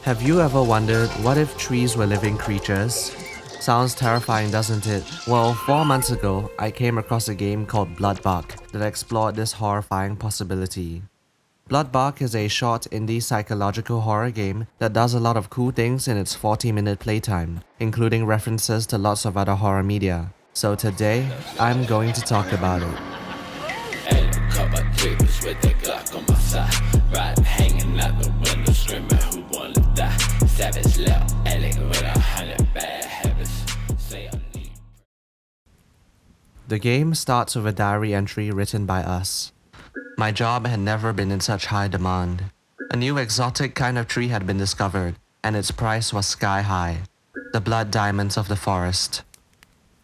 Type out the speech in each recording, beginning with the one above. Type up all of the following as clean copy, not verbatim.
Have you ever wondered what if trees were living creatures? Sounds terrifying, doesn't it? Well, 4 months ago, I came across a game called Bloodbark that explored this horrifying possibility. Bloodbark is a short indie psychological horror game that does a lot of cool things in its 40-minute playtime, including references to lots of other horror media. So today, I'm going to talk about it. With the Glock on my side, riding, hanging out the window, screaming, who wanna die? Savage left, Alec with 100 bad habits. Say I need. The game starts with a diary entry written by us. My job had never been in such high demand. A new exotic kind of tree had been discovered, and its price was sky high. The blood diamonds of the forest.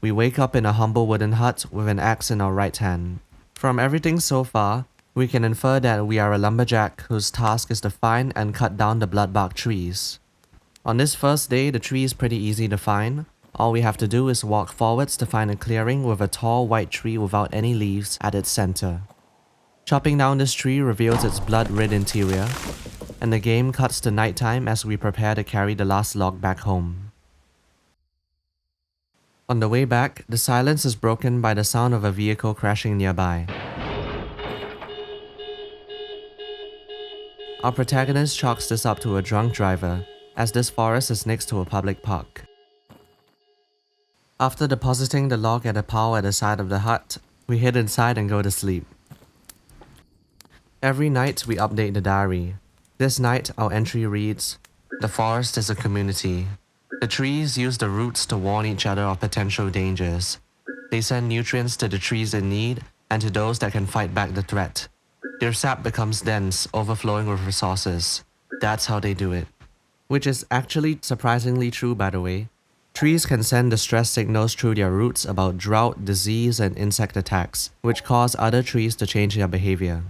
We wake up in a humble wooden hut with an axe in our right hand. From everything so far, we can infer that we are a lumberjack whose task is to find and cut down the bloodbark trees. On this first day, the tree is pretty easy to find. All we have to do is walk forwards to find a clearing with a tall white tree without any leaves at its center. Chopping down this tree reveals its blood-red interior, and the game cuts to nighttime as we prepare to carry the last log back home. On the way back, the silence is broken by the sound of a vehicle crashing nearby. Our protagonist chalks this up to a drunk driver, as this forest is next to a public park. After depositing the log at a pile at the side of the hut, we head inside and go to sleep. Every night we update the diary. This night our entry reads, "The forest is a community. The trees use the roots to warn each other of potential dangers. They send nutrients to the trees in need and to those that can fight back the threat. Their sap becomes dense, overflowing with resources. That's how they do it." Which is actually surprisingly true, by the way. Trees can send distress signals through their roots about drought, disease, and insect attacks, which cause other trees to change their behavior.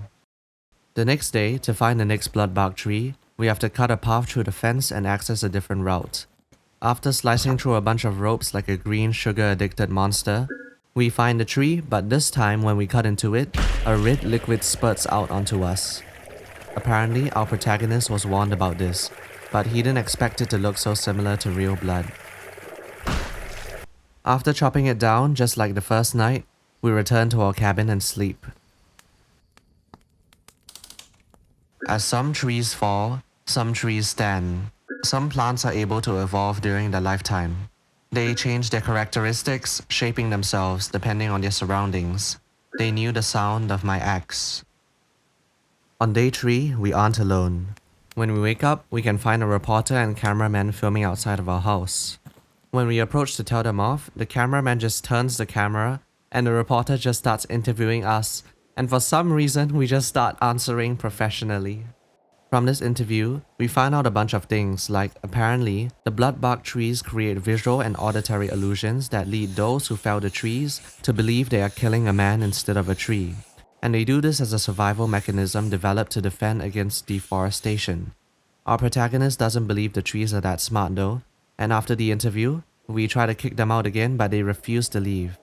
The next day, to find the next bloodbark tree, we have to cut a path through the fence and access a different route. After slicing through a bunch of ropes like a green sugar-addicted monster, we find the tree, but this time when we cut into it, a red liquid spurts out onto us. Apparently, our protagonist was warned about this, but he didn't expect it to look so similar to real blood. After chopping it down, just like the first night, we return to our cabin and sleep. As some trees fall, some trees stand. Some plants are able to evolve during their lifetime. They change their characteristics, shaping themselves depending on their surroundings. They knew the sound of my axe. On day 3, we aren't alone. When we wake up, we can find a reporter and cameraman filming outside of our house. When we approach to tell them off, the cameraman just turns the camera and the reporter just starts interviewing us, and for some reason, we just start answering professionally. From this interview, we find out a bunch of things, like apparently, the bloodbark trees create visual and auditory illusions that lead those who fell the trees to believe they are killing a man instead of a tree. And they do this as a survival mechanism developed to defend against deforestation. Our protagonist doesn't believe the trees are that smart though, and after the interview, we try to kick them out again but they refuse to leave.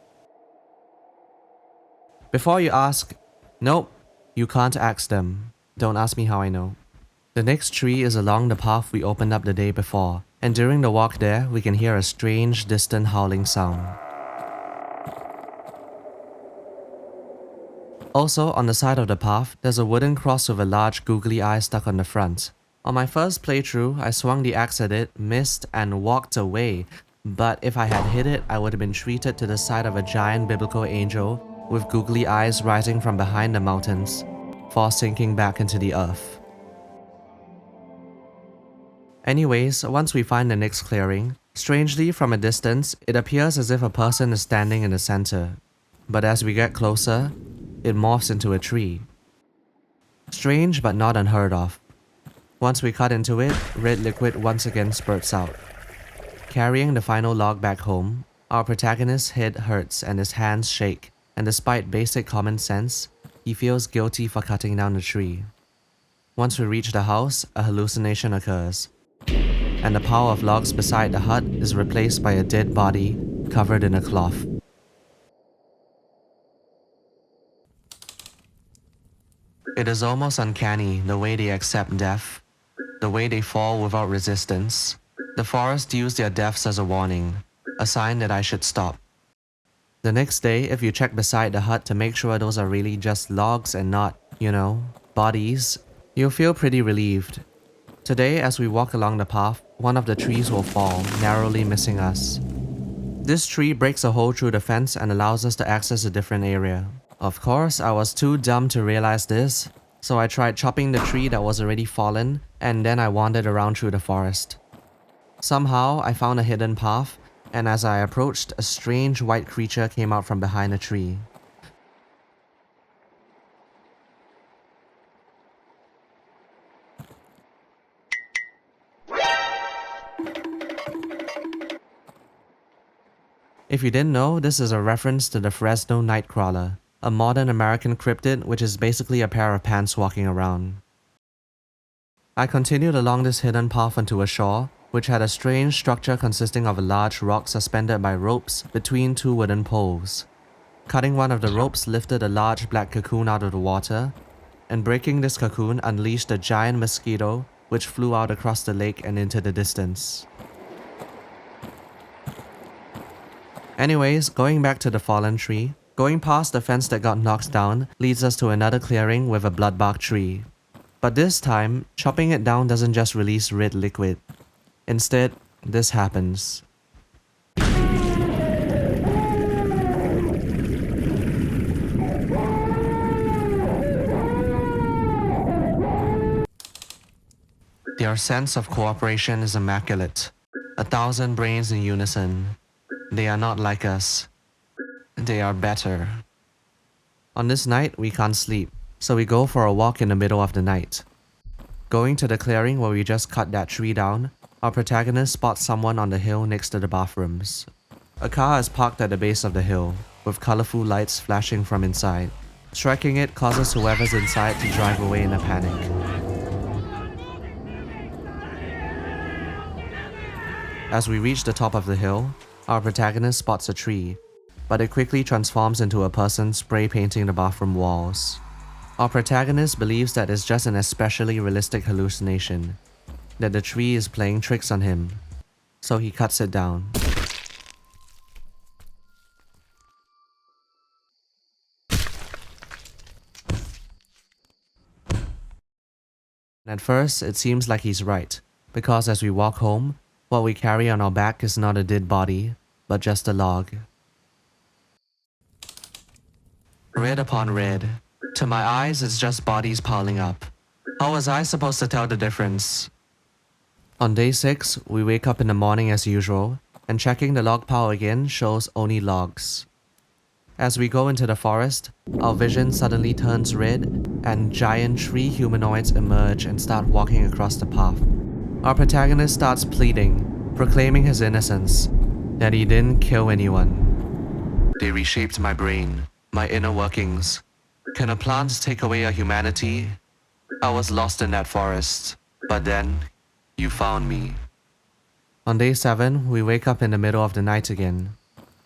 Before you ask, nope, you can't ask them. Don't ask me how I know. The next tree is along the path we opened up the day before, and during the walk there, we can hear a strange, distant howling sound. Also, on the side of the path, there's a wooden cross with a large googly eye stuck on the front. On my first playthrough, I swung the axe at it, missed, and walked away, but if I had hit it, I would have been treated to the sight of a giant biblical angel with googly eyes rising from behind the mountains, fall sinking back into the earth. Anyways, once we find the next clearing, strangely from a distance, it appears as if a person is standing in the center. But as we get closer, it morphs into a tree. Strange but not unheard of. Once we cut into it, red liquid once again spurts out. Carrying the final log back home, our protagonist's head hurts and his hands shake, and despite basic common sense, he feels guilty for cutting down the tree. Once we reach the house, a hallucination occurs, and the pile of logs beside the hut is replaced by a dead body covered in a cloth. It is almost uncanny the way they accept death. The way they fall without resistance. The forest used their deaths as a warning, a sign that I should stop. The next day, if you check beside the hut to make sure those are really just logs and not, bodies, you'll feel pretty relieved. Today, as we walk along the path, one of the trees will fall, narrowly missing us. This tree breaks a hole through the fence and allows us to access a different area. Of course, I was too dumb to realize this, so I tried chopping the tree that was already fallen, and then I wandered around through the forest. Somehow, I found a hidden path, and as I approached, a strange white creature came out from behind a tree. If you didn't know, this is a reference to the Fresno Nightcrawler, a modern American cryptid which is basically a pair of pants walking around. I continued along this hidden path onto a shore, which had a strange structure consisting of a large rock suspended by ropes between two wooden poles. Cutting one of the ropes lifted a large black cocoon out of the water, and breaking this cocoon unleashed a giant mosquito which flew out across the lake and into the distance. Anyways, going back to the fallen tree, going past the fence that got knocked down leads us to another clearing with a bloodbark tree. But this time, chopping it down doesn't just release red liquid. Instead, this happens. Their sense of cooperation is immaculate. 1,000 brains in unison. They are not like us. They are better. On this night, we can't sleep, so we go for a walk in the middle of the night. Going to the clearing where we just cut that tree down, our protagonist spots someone on the hill next to the bathrooms. A car is parked at the base of the hill, with colorful lights flashing from inside. Striking it causes whoever's inside to drive away in a panic. As we reach the top of the hill, our protagonist spots a tree, but it quickly transforms into a person spray painting the bathroom walls. Our protagonist believes that it's just an especially realistic hallucination, that the tree is playing tricks on him, so he cuts it down. At first, it seems like he's right, because as we walk home, what we carry on our back is not a dead body, but just a log. Red upon red. To my eyes, it's just bodies piling up. How was I supposed to tell the difference? On day 6, we wake up in the morning as usual, and checking the log pile again shows only logs. As we go into the forest, our vision suddenly turns red, and giant tree humanoids emerge and start walking across the path. Our protagonist starts pleading, proclaiming his innocence, that he didn't kill anyone. They reshaped my brain, my inner workings. Can a plant take away our humanity? I was lost in that forest, but then, you found me. On day 7, we wake up in the middle of the night again.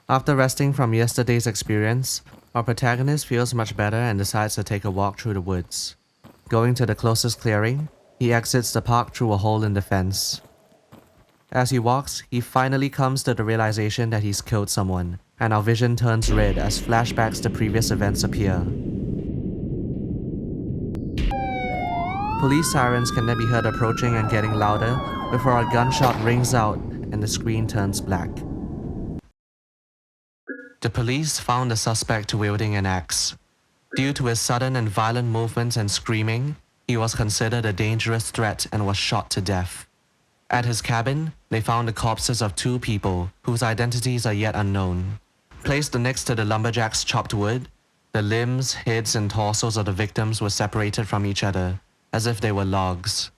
After resting from yesterday's experience, our protagonist feels much better and decides to take a walk through the woods. Going to the closest clearing, he exits the park through a hole in the fence. As he walks, he finally comes to the realization that he's killed someone, and our vision turns red as flashbacks to previous events appear. Police sirens can then be heard approaching and getting louder before a gunshot rings out and the screen turns black. The police found the suspect wielding an axe. Due to his sudden and violent movements and screaming, he was considered a dangerous threat and was shot to death. At his cabin, they found the corpses of 2 people whose identities are yet unknown. Placed next to the lumberjack's chopped wood, the limbs, heads, and torsos of the victims were separated from each other, as if they were logs.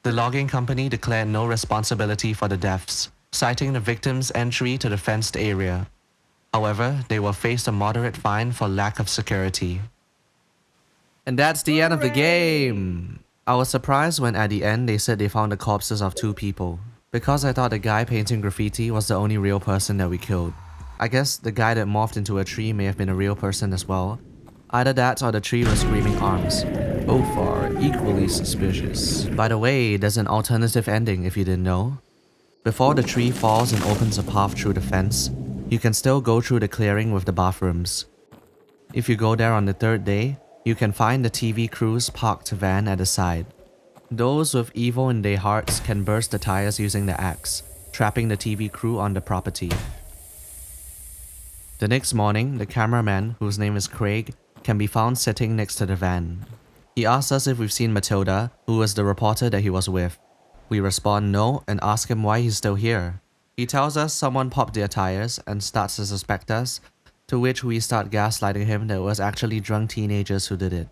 The logging company declared no responsibility for the deaths, citing the victims' entry to the fenced area. However, they will face a moderate fine for lack of security. And that's the end of the game! I was surprised when at the end they said they found the corpses of 2 people, because I thought the guy painting graffiti was the only real person that we killed. I guess the guy that morphed into a tree may have been a real person as well. Either that or the tree was screaming arms. Both are equally suspicious. By the way, there's an alternative ending if you didn't know. Before the tree falls and opens a path through the fence, you can still go through the clearing with the bathrooms. If you go there on the third day, you can find the TV crew's parked van at the side. Those with evil in their hearts can burst the tires using the axe, trapping the TV crew on the property. The next morning, the cameraman, whose name is Craig, can be found sitting next to the van. He asks us if we've seen Matilda, who was the reporter that he was with. We respond no and ask him why he's still here. He tells us someone popped their tires and starts to suspect us, to which we start gaslighting him that it was actually drunk teenagers who did it.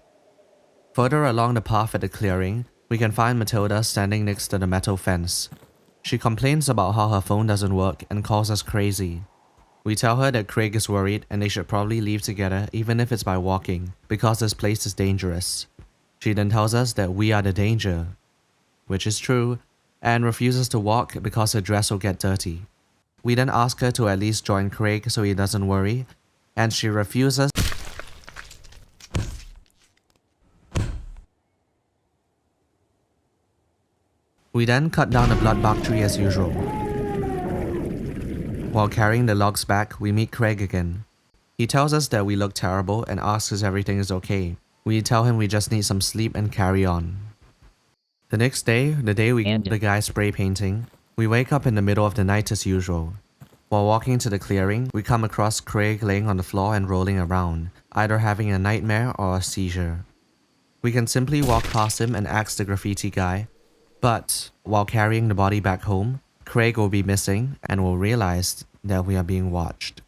Further along the path at the clearing, we can find Matilda standing next to the metal fence. She complains about how her phone doesn't work and calls us crazy. We tell her that Craig is worried and they should probably leave together even if it's by walking, because this place is dangerous. She then tells us that we are the danger, which is true, and refuses to walk because her dress will get dirty. We then ask her to at least join Craig so he doesn't worry, and she refuses. We then cut down the bloodbark tree as usual. While carrying the logs back, we meet Craig again. He tells us that we look terrible and asks if everything is okay. We tell him we just need some sleep and carry on. The next day, the day we get the guy spray painting, we wake up in the middle of the night as usual. While walking to the clearing, we come across Craig laying on the floor and rolling around, either having a nightmare or a seizure. We can simply walk past him and ask the graffiti guy, but while carrying the body back home, Craig will be missing and will realize that we are being watched.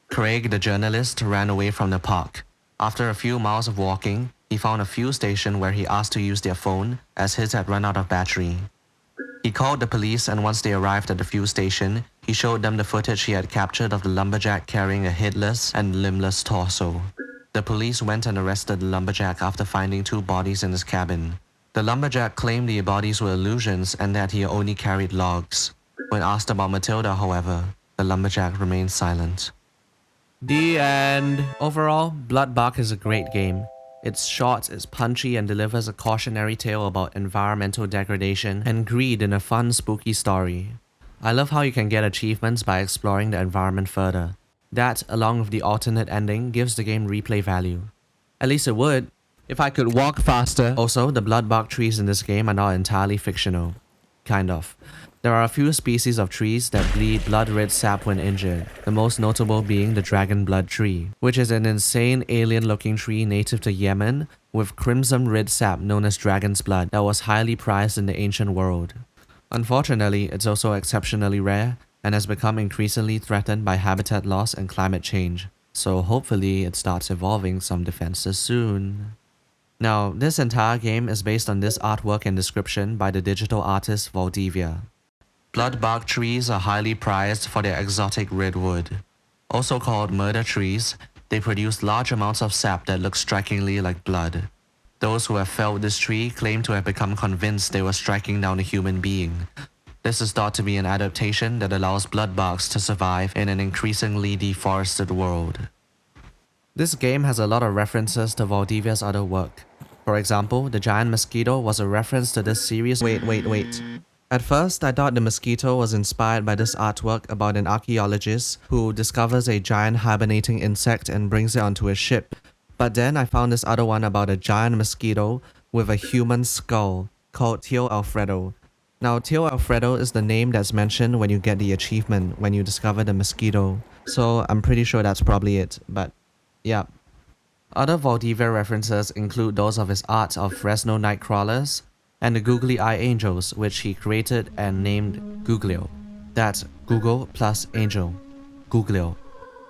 Craig, the journalist, ran away from the park. After a few miles of walking, he found a fuel station where he asked to use their phone as his had run out of battery. He called the police, and once they arrived at the fuel station, he showed them the footage he had captured of the lumberjack carrying a headless and limbless torso. The police went and arrested the lumberjack after finding 2 bodies in his cabin. The lumberjack claimed the bodies were illusions and that he only carried logs. When asked about Matilda, however, the lumberjack remained silent. The end. Overall, Bloodbark is a great game. It's short, it's punchy, and delivers a cautionary tale about environmental degradation and greed in a fun, spooky story. I love how you can get achievements by exploring the environment further. That, along with the alternate ending, gives the game replay value. At least it would, if I could walk faster. Also, the Bloodbark trees in this game are not entirely fictional. Kind of. There are a few species of trees that bleed blood-red sap when injured, the most notable being the dragon blood tree, which is an insane alien-looking tree native to Yemen with crimson red sap known as dragon's blood that was highly prized in the ancient world. Unfortunately, it's also exceptionally rare and has become increasingly threatened by habitat loss and climate change, so hopefully it starts evolving some defenses soon. Now, this entire game is based on this artwork and description by the digital artist Valdivia. Bloodbark trees are highly prized for their exotic red wood. Also called murder trees, they produce large amounts of sap that look strikingly like blood. Those who have felled this tree claim to have become convinced they were striking down a human being. This is thought to be an adaptation that allows bloodbarks to survive in an increasingly deforested world. This game has a lot of references to Valdivia's other work. For example, the giant mosquito was a reference to this series. Wait. At first, I thought the mosquito was inspired by this artwork about an archaeologist who discovers a giant hibernating insect and brings it onto a ship. But then I found this other one about a giant mosquito with a human skull called Tio Alfredo. Now, Tio Alfredo is the name that's mentioned when you get the achievement when you discover the mosquito. So I'm pretty sure that's probably it, but yeah. Other Valdivia references include those of his art of Fresno Nightcrawlers and the googly eye angels, which he created and named Googlio. That's Google plus angel. Googlio.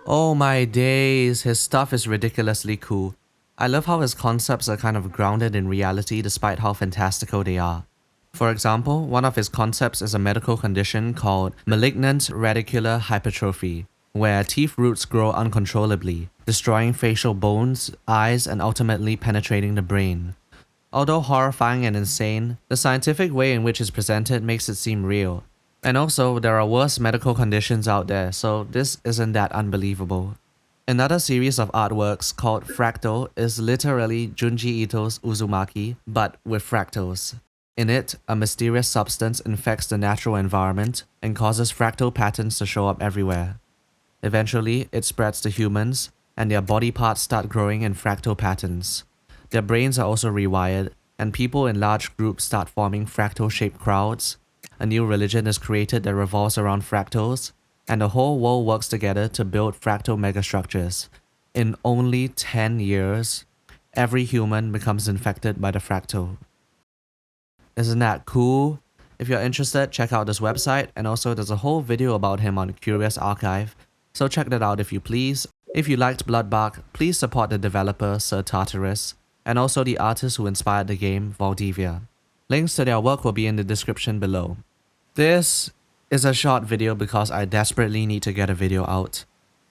Oh my days, his stuff is ridiculously cool. I love how his concepts are kind of grounded in reality despite how fantastical they are. For example, one of his concepts is a medical condition called malignant radicular hypertrophy, where teeth roots grow uncontrollably, destroying facial bones, eyes, and ultimately penetrating the brain. Although horrifying and insane, the scientific way in which it's presented makes it seem real. And also, there are worse medical conditions out there, so this isn't that unbelievable. Another series of artworks called Fractal is literally Junji Ito's Uzumaki, but with fractals. In it, a mysterious substance infects the natural environment and causes fractal patterns to show up everywhere. Eventually, it spreads to humans, and their body parts start growing in fractal patterns. Their brains are also rewired, and people in large groups start forming fractal-shaped crowds. A new religion is created that revolves around fractals, and the whole world works together to build fractal megastructures. In only 10 years, every human becomes infected by the fractal. Isn't that cool? If you're interested, check out this website, and also there's a whole video about him on Curious Archive, so check that out if you please. If you liked Bloodbark, please support the developer Sir Tartarus, and also the artist who inspired the game, Valdivia. Links to their work will be in the description below. This is a short video because I desperately need to get a video out.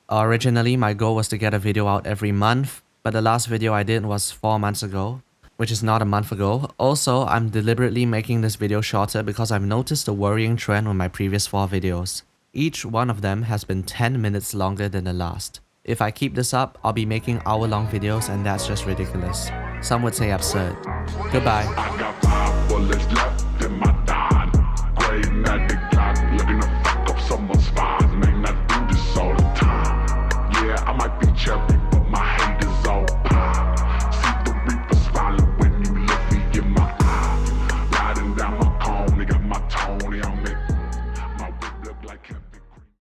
Originally, my goal was to get a video out every month, but the last video I did was 4 months ago, which is not a month ago. Also, I'm deliberately making this video shorter because I've noticed a worrying trend with my previous 4 videos. Each one of them has been 10 minutes longer than the last. If I keep this up, I'll be making hour-long videos, and that's just ridiculous. Some would say absurd. Goodbye. I got 5 bullets left in my dime. Praying that the